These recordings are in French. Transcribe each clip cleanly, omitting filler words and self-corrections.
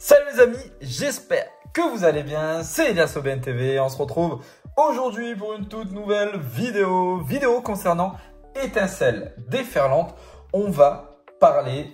Salut les amis, j'espère que vous allez bien, c'est Elias OBN TV, on se retrouve aujourd'hui pour une toute nouvelle vidéo concernant étincelles déferlantes. On va parler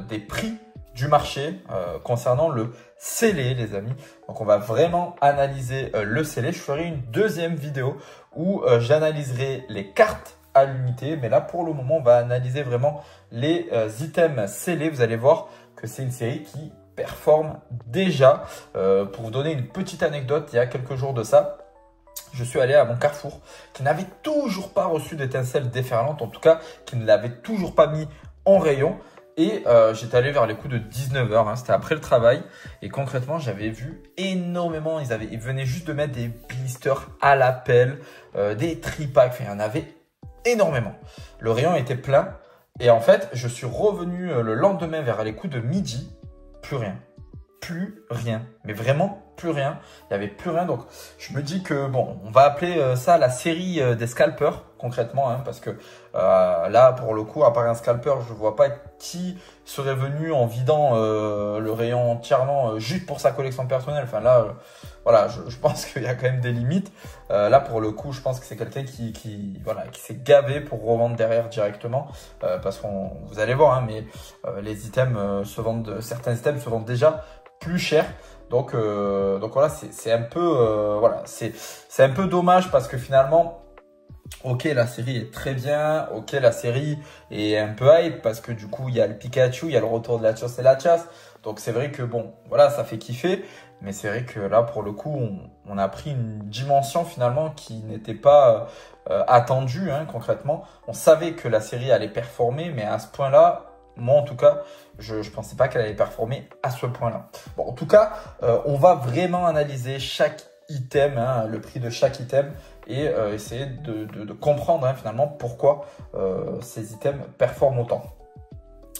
des prix du marché concernant le scellé les amis. Donc on va vraiment analyser le scellé. Je ferai une deuxième vidéo où j'analyserai les cartes à l'unité, mais là pour le moment on va analyser vraiment les items scellés. Vous allez voir que c'est une série qui performe déjà. Pour vous donner une petite anecdote, il y a quelques jours de ça, je suis allé à mon Carrefour qui n'avait toujours pas reçu d'étincelles déferlantes, en tout cas qui ne l'avait toujours pas mis en rayon. Et j'étais allé vers les coups de 19 h, c'était après le travail. Et concrètement, j'avais vu énormément, ils venaient juste de mettre des blisters à la pelle, des tripacks, enfin, il y en avait énormément. Le rayon était plein. Et en fait, je suis revenu le lendemain vers les coups de midi. Plus rien. Plus rien. Mais vraiment plus rien. Il n'y avait plus rien. Donc, je me dis que, bon, on va appeler ça la série des scalpers, concrètement. Hein, parce que là, pour le coup, à part un scalper, je ne vois pas qui serait venu en vidant le rayon entièrement juste pour sa collection personnelle. Enfin, là, voilà, je pense qu'il y a quand même des limites. Là, pour le coup, je pense que c'est quelqu'un qui s'est gavé pour revendre derrière directement. Parce qu'on, vous allez voir, hein, mais les items certains items se vendent déjà plus cher. Donc voilà, c'est un peu, c'est un peu dommage parce que finalement, ok, la série est très bien. Ok, la série est un peu hype parce que du coup, il y a le Pikachu, il y a le retour de la chasse et la chasse. Donc c'est vrai que bon, voilà, ça fait kiffer. Mais c'est vrai que là, pour le coup, on a pris une dimension finalement qui n'était pas attendue, hein, concrètement. On savait que la série allait performer, mais à ce point-là, moi en tout cas, je ne pensais pas qu'elle allait performer à ce point-là. Bon, en tout cas, on va vraiment analyser chaque item, hein, le prix de chaque item et essayer de comprendre hein, finalement pourquoi ces items performent autant.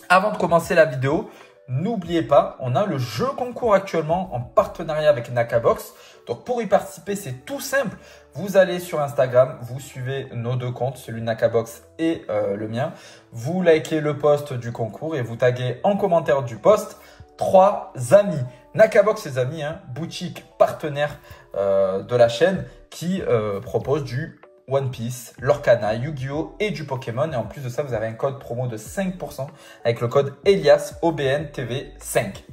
Avant de commencer la vidéo, n'oubliez pas, on a le jeu concours actuellement en partenariat avec Nakabox. Donc pour y participer, c'est tout simple. Vous allez sur Instagram, vous suivez nos deux comptes, celui de Nakabox et le mien. Vous likez le post du concours et vous taguez en commentaire du post 3 amis. Nakabox, les amis, hein, boutique partenaire de la chaîne qui propose du One Piece, Lorcana, Yu-Gi-Oh! Et du Pokémon. Et en plus de ça, vous avez un code promo de 5% avec le code EliasOBNTV5.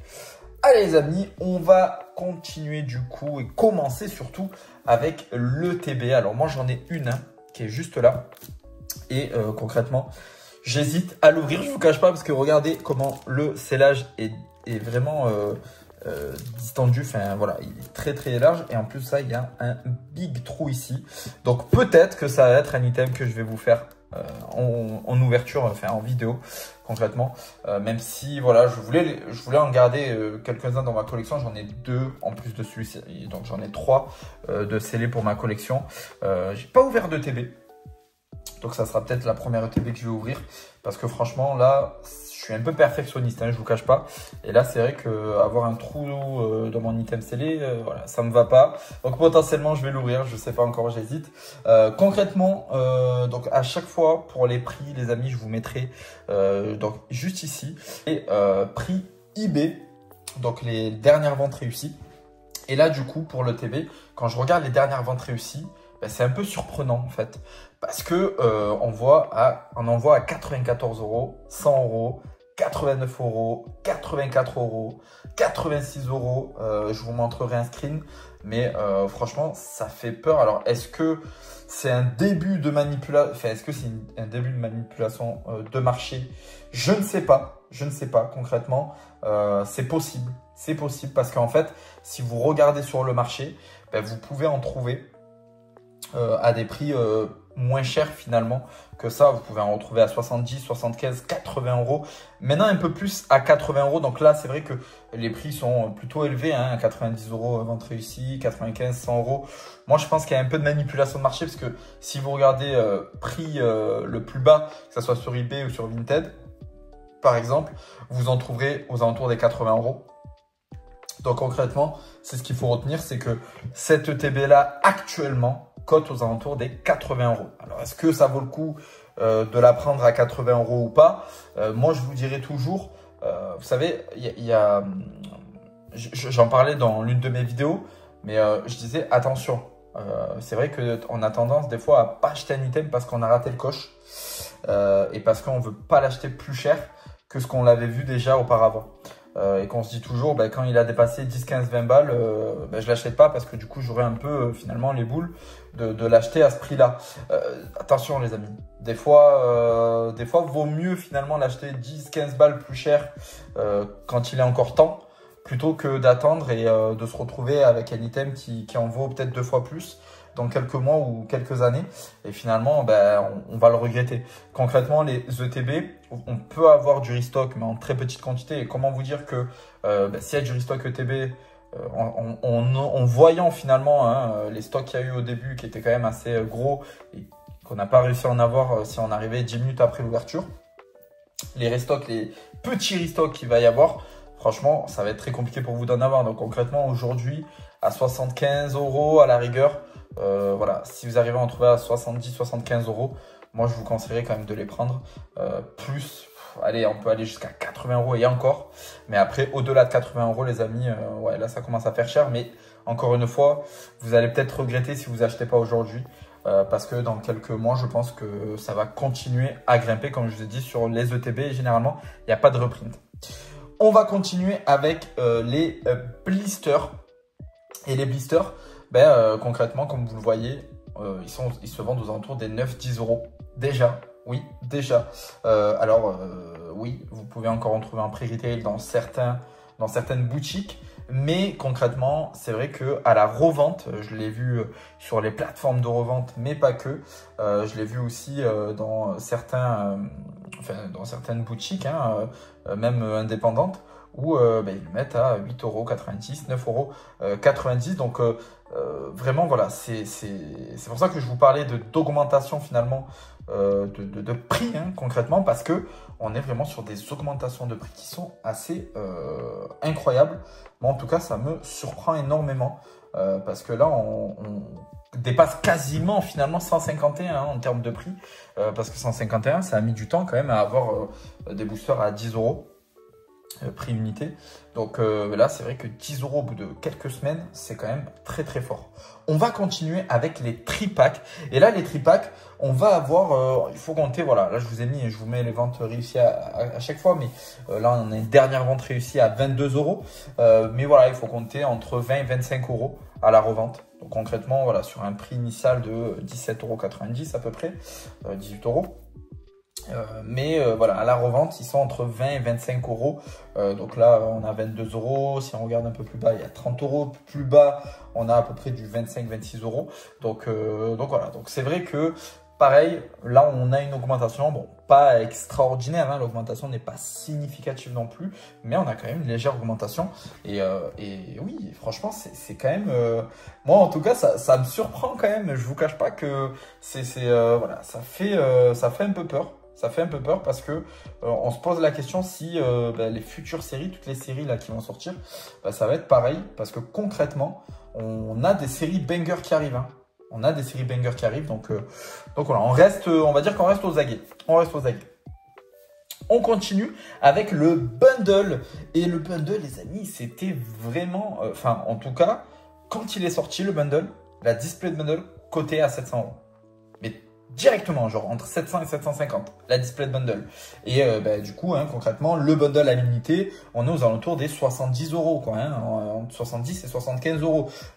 Allez les amis, on va continuer du coup et commencer surtout avec le TB. Alors moi j'en ai une hein, qui est juste là. Et concrètement, j'hésite à l'ouvrir. Je ne vous cache pas parce que regardez comment le scellage est vraiment distendu, enfin voilà, il est très très large et en plus ça il y a un big trou ici, donc peut-être que ça va être un item que je vais vous faire en ouverture, enfin en vidéo concrètement, même si voilà, je voulais en garder quelques-uns dans ma collection. J'en ai 2 en plus de celui-ci, donc j'en ai 3 de scellés pour ma collection. J'ai pas ouvert de TB, donc ça sera peut-être la première TB que je vais ouvrir parce que franchement là je suis un peu perfectionniste, hein, je vous cache pas. Et là, c'est vrai que avoir un trou dans mon item scellé, voilà, ça me va pas. Donc potentiellement, je vais l'ouvrir. Je sais pas encore, j'hésite. Concrètement, donc à chaque fois pour les prix, les amis, je vous mettrai donc juste ici et prix eBay, donc les dernières ventes réussies. Et là, du coup, pour le TB, quand je regarde les dernières ventes réussies, ben, c'est un peu surprenant en fait, parce que on envoie à 94 €, 100 €. 89 €, 84 €, 86 €. Je vous montrerai un screen, mais franchement, ça fait peur. Alors, est-ce que c'est un début de manipulation, enfin, est-ce que c'est un début de manipulation de marché? Je ne sais pas. Je ne sais pas concrètement. C'est possible. C'est possible parce qu'en fait, si vous regardez sur le marché, ben, vous pouvez en trouver à des prix moins cher finalement que ça. Vous pouvez en retrouver à 70, 75, 80 €. Maintenant un peu plus à 80 €. Donc là c'est vrai que les prix sont plutôt élevés, hein, 90 € vente réussie, 95, 100 €. Moi je pense qu'il y a un peu de manipulation de marché parce que si vous regardez prix le plus bas, que ce soit sur eBay ou sur Vinted par exemple, vous en trouverez aux alentours des 80 €. Donc concrètement, c'est ce qu'il faut retenir, c'est que cette ETB là actuellement cote aux alentours des 80 €. Alors, est-ce que ça vaut le coup de la prendre à 80 € ou pas? Moi, je vous dirais toujours, vous savez, il y a j'en parlais dans l'une de mes vidéos, mais je disais attention. C'est vrai qu'on a tendance des fois à pas acheter un item parce qu'on a raté le coche et parce qu'on veut pas l'acheter plus cher que ce qu'on l'avait vu déjà auparavant. Et qu'on se dit toujours, quand il a dépassé 10, 15, 20 balles, je l'achète pas parce que du coup, j'aurais un peu finalement les boules de l'acheter à ce prix-là. Attention les amis, des fois, vaut mieux finalement l'acheter 10, 15 balles plus cher quand il est encore temps, plutôt que d'attendre et de se retrouver avec un item qui en vaut peut-être 2 fois plus dans quelques mois ou quelques années. Et finalement, on va le regretter. Concrètement, les ETB, on peut avoir du restock, mais en très petite quantité. Et comment vous dire que s'il y a du restock ETB, en voyant finalement les stocks qu'il y a eu au début, qui étaient quand même assez gros, et qu'on n'a pas réussi à en avoir si on arrivait 10 minutes après l'ouverture, les restocks, les petits restocks qu'il va y avoir, franchement, ça va être très compliqué pour vous d'en avoir. Donc concrètement, aujourd'hui, à 75 € à la rigueur, voilà, si vous arrivez à en trouver à 70-75 €, moi je vous conseillerais quand même de les prendre. Plus, allez, on peut aller jusqu'à 80 € et encore. Mais après, au-delà de 80 € les amis, ouais, là ça commence à faire cher. Mais encore une fois, vous allez peut-être regretter si vous achetez pas aujourd'hui. Parce que dans quelques mois, je pense que ça va continuer à grimper. Comme je vous ai dit, sur les ETB, et généralement, il n'y a pas de reprint. On va continuer avec les blisters. Et les blisters, concrètement, comme vous le voyez, ils se vendent aux alentours des 9-10 €. Déjà, oui, déjà. Oui, vous pouvez encore en trouver en pré-retail dans certaines boutiques. Mais concrètement, c'est vrai qu'à la revente, je l'ai vu sur les plateformes de revente, mais pas que. Je l'ai vu aussi dans certaines boutiques, même indépendantes, où ils le mettent à 8,90 €, 9,90 €. Donc vraiment, voilà, c'est pour ça que je vous parlais d'augmentation finalement de prix concrètement, parce que on est vraiment sur des augmentations de prix qui sont assez incroyables. Moi, en tout cas, ça me surprend énormément parce que là, on dépasse quasiment finalement 151 en termes de prix parce que 151, ça a mis du temps quand même à avoir des boosters à 10 € prix unité. Donc là, c'est vrai que 10 € au bout de quelques semaines, c'est quand même très très fort. On va continuer avec les tripacks. Et là, les tripacks, on va avoir, il faut compter, voilà, là je vous ai mis, je vous mets les ventes réussies à chaque fois, mais là on a une dernière vente réussie à 22 €. Mais voilà, il faut compter entre 20 et 25 € à la revente. Donc concrètement, voilà, sur un prix initial de 17,90 € à peu près, 18 €. Voilà, à la revente, ils sont entre 20 et 25 €. Donc là, on a 22 €. Si on regarde un peu plus bas, il y a 30 €. Plus bas, on a à peu près du 25-26 €. Donc voilà. Donc c'est vrai que pareil, là, on a une augmentation, bon, pas extraordinaire. L'augmentation n'est pas significative non plus, mais on a quand même une légère augmentation. Et oui, franchement, c'est quand même. Moi, en tout cas, ça me surprend quand même. Je vous cache pas que voilà, ça fait un peu peur. Ça fait un peu peur parce que on se pose la question si les futures séries, toutes les séries là qui vont sortir, ça va être pareil parce que concrètement, on a des séries bangers qui arrivent. On a des séries bangers qui arrivent, donc voilà, on va dire qu'on reste aux aguets. On reste aux aguets. On continue avec le bundle. Et le bundle, les amis, c'était vraiment, en tout cas, quand il est sorti le bundle, la display de bundle cotée à 700 €. Mais directement, genre entre 700 et 750, la display de bundle. Et du coup, concrètement, le bundle à l'unité, on est aux alentours des 70 €, quoi, entre 70 et 75 €.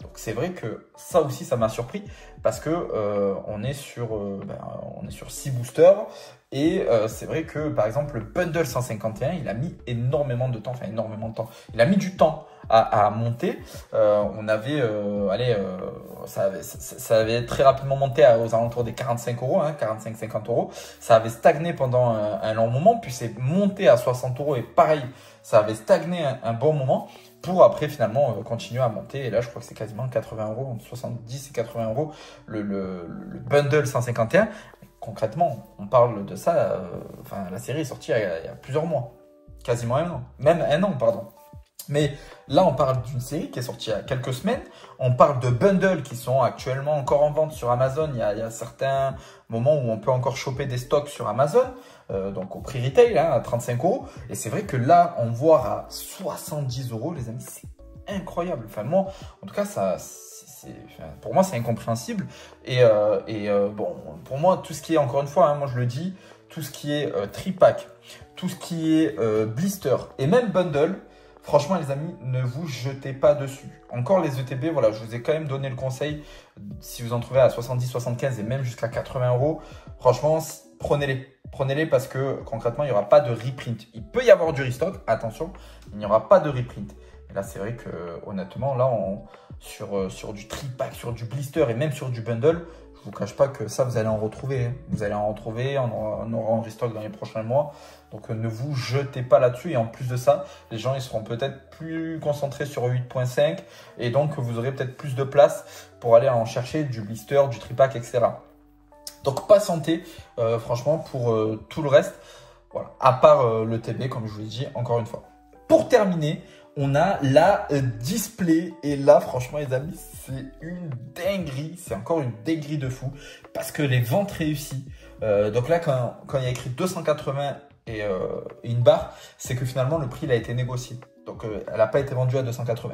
Donc c'est vrai que ça aussi, ça m'a surpris parce que on est sur 6 boosters. Et c'est vrai que, par exemple, le bundle 151, il a mis énormément de temps, il a mis du temps à monter. On avait, ça avait très rapidement monté aux alentours des 45 €, 45-50 €. Ça avait stagné pendant un long moment, puis c'est monté à 60 € et pareil, ça avait stagné un bon moment pour après finalement continuer à monter. Et là, je crois que c'est quasiment 80 €, entre 70 et 80 € le bundle 151. Concrètement, on parle de ça, la série est sortie il y a plusieurs mois, quasiment un an, même un an, pardon. Mais là, on parle d'une série qui est sortie il y a quelques semaines. On parle de bundles qui sont actuellement encore en vente sur Amazon. Il y a certains moments où on peut encore choper des stocks sur Amazon, donc au prix retail, à 35 €. Et c'est vrai que là, en voir à 70 €, les amis, c'est incroyable. Enfin, moi, en tout cas, pour moi, c'est incompréhensible. Bon, pour moi, tout ce qui est, encore une fois, hein, moi je le dis, tout ce qui est tripack, tout ce qui est blister et même bundle, franchement, les amis, ne vous jetez pas dessus. Encore les ETB, voilà, je vous ai quand même donné le conseil. Si vous en trouvez à 70, 75 et même jusqu'à 80 €, franchement, prenez-les. Prenez-les parce que concrètement, il n'y aura pas de reprint. Il peut y avoir du restock, attention, il n'y aura pas de reprint. Et là, c'est vrai que honnêtement, là, sur du tripack, sur du blister et même sur du bundle, je ne vous cache pas que ça, vous allez en retrouver. Hein. Vous allez en retrouver, on aura en restock dans les prochains mois. Donc, ne vous jetez pas là-dessus. Et en plus de ça, les gens ils seront peut-être plus concentrés sur 8.5. Et donc, vous aurez peut-être plus de place pour aller en chercher du blister, du tripack, etc. Donc, patientez, franchement, pour tout le reste. Voilà, à part le TB, comme je vous l'ai dit, encore une fois. Pour terminer, on a la display. Et là, franchement, les amis, c'est une dinguerie. C'est encore une dinguerie de fou. Parce que les ventes réussies. Donc là, quand il y a écrit 280 et une barre, c'est que finalement, le prix il a été négocié. Donc, elle n'a pas été vendue à 280.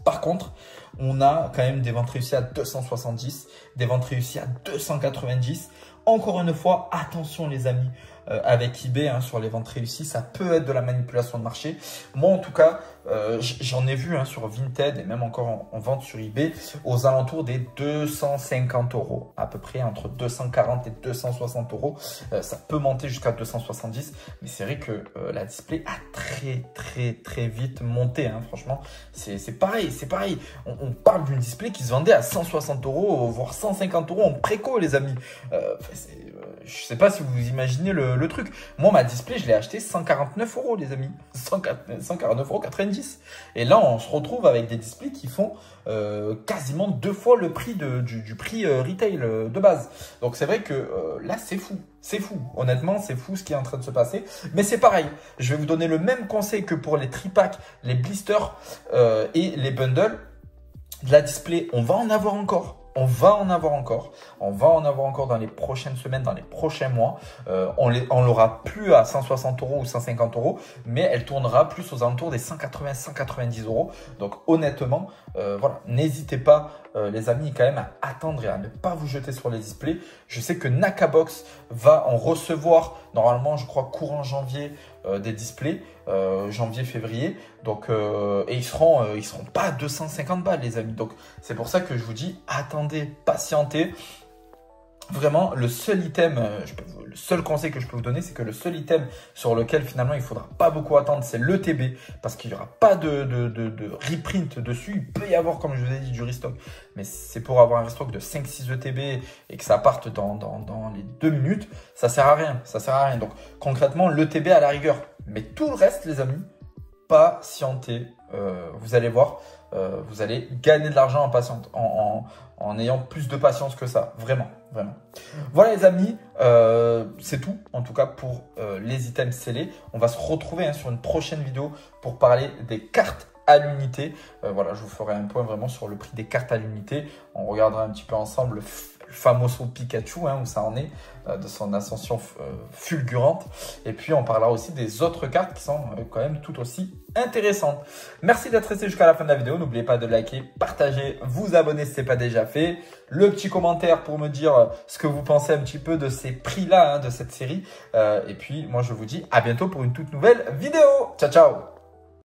Par contre, on a quand même des ventes réussies à 270, des ventes réussies à 290. Encore une fois, attention les amis, avec eBay, hein, sur les ventes réussies, ça peut être de la manipulation de marché. Moi, en tout cas, j'en ai vu sur Vinted et même encore en vente sur eBay aux alentours des 250 €, à peu près entre 240 et 260 €. Ça peut monter jusqu'à 270, mais c'est vrai que la display a très vite monté. Hein, franchement, c'est pareil, c'est pareil. On parle d'une display qui se vendait à 160 €, voire 150 € en préco, les amis. Je sais pas si vous imaginez le truc. Moi, ma display, je l'ai acheté 149 €, les amis. 149,90 €. Et là, on se retrouve avec des displays qui font quasiment 2 fois le prix du prix retail de base. Donc, c'est vrai que là, c'est fou. C'est fou. Honnêtement, c'est fou ce qui est en train de se passer. Mais c'est pareil. Je vais vous donner le même conseil que pour les tripacks, les blisters et les bundles. De la display, on va en avoir encore. On va en avoir encore. On va en avoir encore dans les prochaines semaines, dans les prochains mois. On l'aura plus à 160 € ou 150 €, mais elle tournera plus aux alentours des 180, 190 €. Donc honnêtement, voilà, n'hésitez pas les amis quand même à attendre et à ne pas vous jeter sur les displays. Je sais que Nakabox va en recevoir normalement, je crois, courant janvier des displays, janvier-février. Donc, et ils seront pas à 250 balles, les amis. Donc, c'est pour ça que je vous dis, attendez, patientez. Vraiment, le seul item, le seul conseil que je peux vous donner, c'est que le seul item sur lequel finalement il ne faudra pas beaucoup attendre, c'est l'ETB, parce qu'il n'y aura pas de reprint dessus. Il peut y avoir, comme je vous ai dit, du restock, mais c'est pour avoir un restock de 5-6 ETB et que ça parte dans les 2 minutes, ça sert à rien, ça sert à rien. Donc concrètement, l'ETB à la rigueur, mais tout le reste, les amis, patientez. Vous allez voir, vous allez gagner de l'argent en ayant plus de patience que ça. Vraiment, vraiment. Voilà les amis, c'est tout en tout cas pour les items scellés. On va se retrouver sur une prochaine vidéo pour parler des cartes à l'unité. Voilà, je vous ferai un point vraiment sur le prix des cartes à l'unité. On regardera un petit peu ensemble le famoso Pikachu, où ça en est, de son ascension fulgurante. Et puis, on parlera aussi des autres cartes qui sont quand même tout aussi intéressantes. Merci d'être resté jusqu'à la fin de la vidéo. N'oubliez pas de liker, partager, vous abonner si ce n'est pas déjà fait. Le petit commentaire pour me dire ce que vous pensez un petit peu de ces prix-là, de cette série. Et puis, moi, je vous dis à bientôt pour une toute nouvelle vidéo. Ciao, ciao!